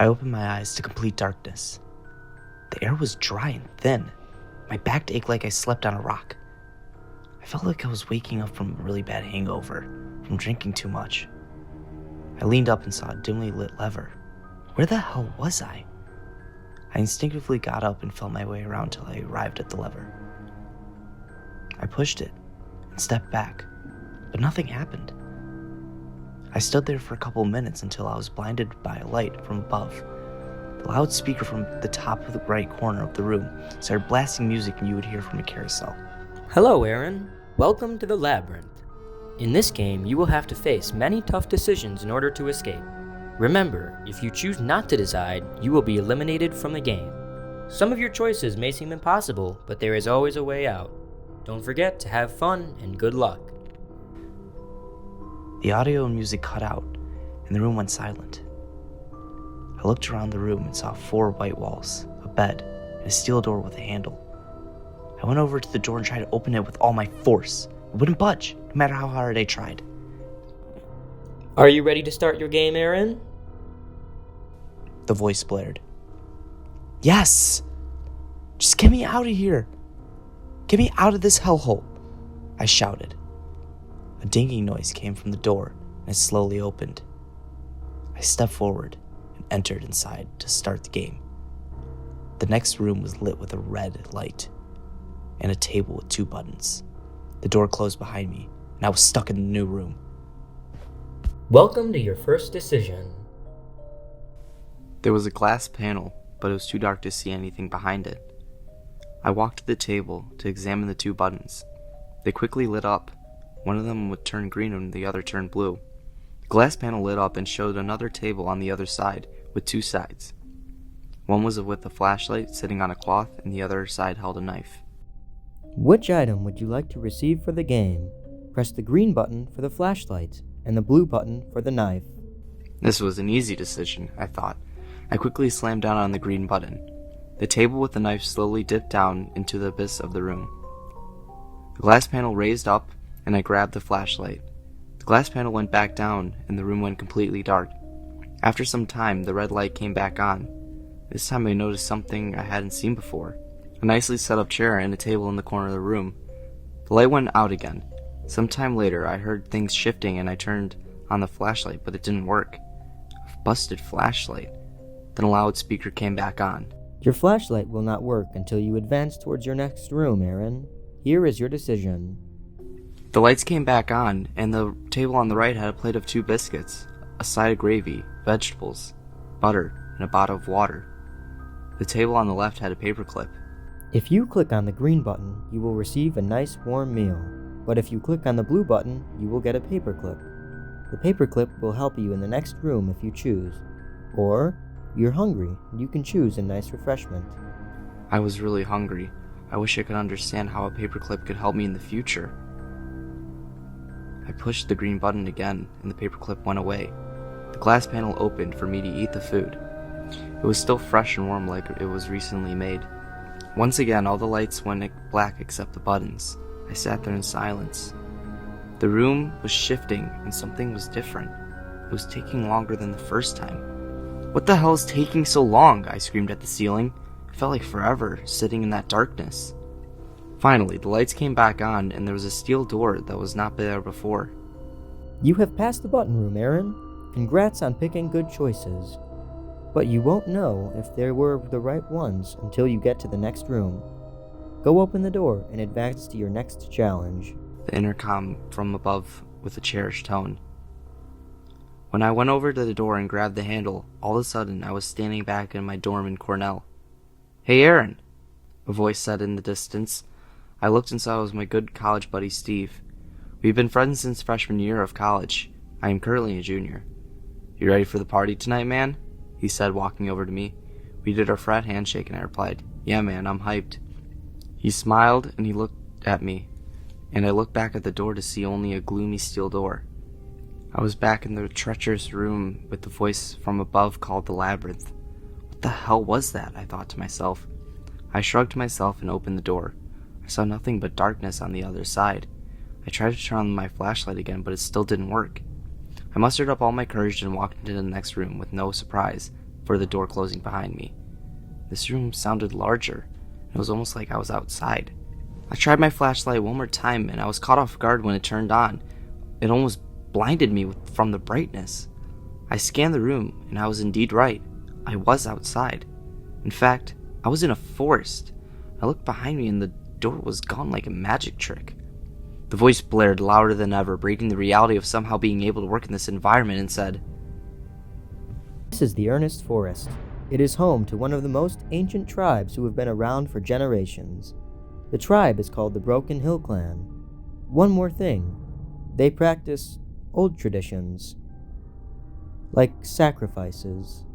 I opened my eyes to complete darkness. The air was dry and thin. My back ached like I slept on a rock. I felt like I was waking up from a really bad hangover from drinking too much. I leaned up and saw a dimly lit lever. Where the hell was I? I instinctively got up and felt my way around till I arrived at the lever. I pushed it and stepped back, but nothing happened. I stood there for a couple of minutes until I was blinded by a light from above. The loudspeaker from the top of the right corner of the room started blasting music you would hear from a carousel. Hello, Aaron. Welcome to the Labyrinth. In this game, you will have to face many tough decisions in order to escape. Remember, if you choose not to decide, you will be eliminated from the game. Some of your choices may seem impossible, but there is always a way out. Don't forget to have fun and good luck. The audio and music cut out, and the room went silent. I looked around the room and saw 4 white walls, a bed, and a steel door with a handle. I went over to the door and tried to open it with all my force. It wouldn't budge, no matter how hard I tried. Are you ready to start your game, Aaron? The voice blared. Yes! Just get me out of here! Get me out of this hellhole! I shouted. A dinging noise came from the door, and it slowly opened. I stepped forward and entered inside to start the game. The next room was lit with a red light, and a table with 2 buttons. The door closed behind me, and I was stuck in the new room. Welcome to your first decision. There was a glass panel, but it was too dark to see anything behind it. I walked to the table to examine the 2 buttons. They quickly lit up. One of them would turn green and the other turned blue. The glass panel lit up and showed another table on the other side with 2 sides. One was with a flashlight sitting on a cloth, and the other side held a knife. Which item would you like to receive for the game? Press the green button for the flashlight and the blue button for the knife. This was an easy decision, I thought. I quickly slammed down on the green button. The table with the knife slowly dipped down into the abyss of the room. The glass panel raised up, and I grabbed the flashlight. The glass panel went back down, and the room went completely dark. After some time, the red light came back on. This time I noticed something I hadn't seen before. A nicely set up chair and a table in the corner of the room. The light went out again. Some time later, I heard things shifting and I turned on the flashlight, but it didn't work. A busted flashlight. Then a loudspeaker came back on. Your flashlight will not work until you advance towards your next room, Aaron. Here is your decision. The lights came back on, and the table on the right had a plate of 2 biscuits, a side of gravy, vegetables, butter, and a bottle of water. The table on the left had a paperclip. If you click on the green button, you will receive a nice warm meal. But if you click on the blue button, you will get a paperclip. The paperclip will help you in the next room if you choose. Or, you're hungry, and you can choose a nice refreshment. I was really hungry. I wish I could understand how a paperclip could help me in the future. I pushed the green button again, and the paperclip went away. The glass panel opened for me to eat the food. It was still fresh and warm like it was recently made. Once again, all the lights went black except the buttons. I sat there in silence. The room was shifting, and something was different. It was taking longer than the first time. What the hell is taking so long? I screamed at the ceiling. It felt like forever, sitting in that darkness. Finally, the lights came back on, and there was a steel door that was not there before. You have passed the button room, Aaron. Congrats on picking good choices. But you won't know if they were the right ones until you get to the next room. Go open the door and advance to your next challenge. The intercom from above with a cherished tone. When I went over to the door and grabbed the handle, all of a sudden I was standing back in my dorm in Cornell. "Hey, Aaron," a voice said in the distance. I looked and saw it was my good college buddy Steve. We've been friends since freshman year of college. I am currently a junior. "You ready for the party tonight, man?" he said, walking over to me. We did our frat handshake and I replied, "Yeah, man, I'm hyped." He smiled and he looked at me, and I looked back at the door to see only a gloomy steel door. I was back in the treacherous room with the voice from above called the Labyrinth. What the hell was that? I thought to myself. I shrugged myself and opened the door. I saw nothing but darkness on the other side. I tried to turn on my flashlight again, but it still didn't work. I mustered up all my courage and walked into the next room with no surprise. for the door closing behind me. This room sounded larger. It was almost like I was outside. I tried my flashlight one more time, and I was caught off guard when it turned on. It almost blinded me from the brightness. I scanned the room, and I was indeed right. I was outside. In fact, I was in a forest. I looked behind me, and the door was gone like a magic trick. The voice blared louder than ever, breaking the reality of somehow being able to work in this environment, and said, "This is the Ernest Forest. It is home to one of the most ancient tribes who have been around for generations. The tribe is called the Broken Hill Clan. One more thing. They practice old traditions, like sacrifices.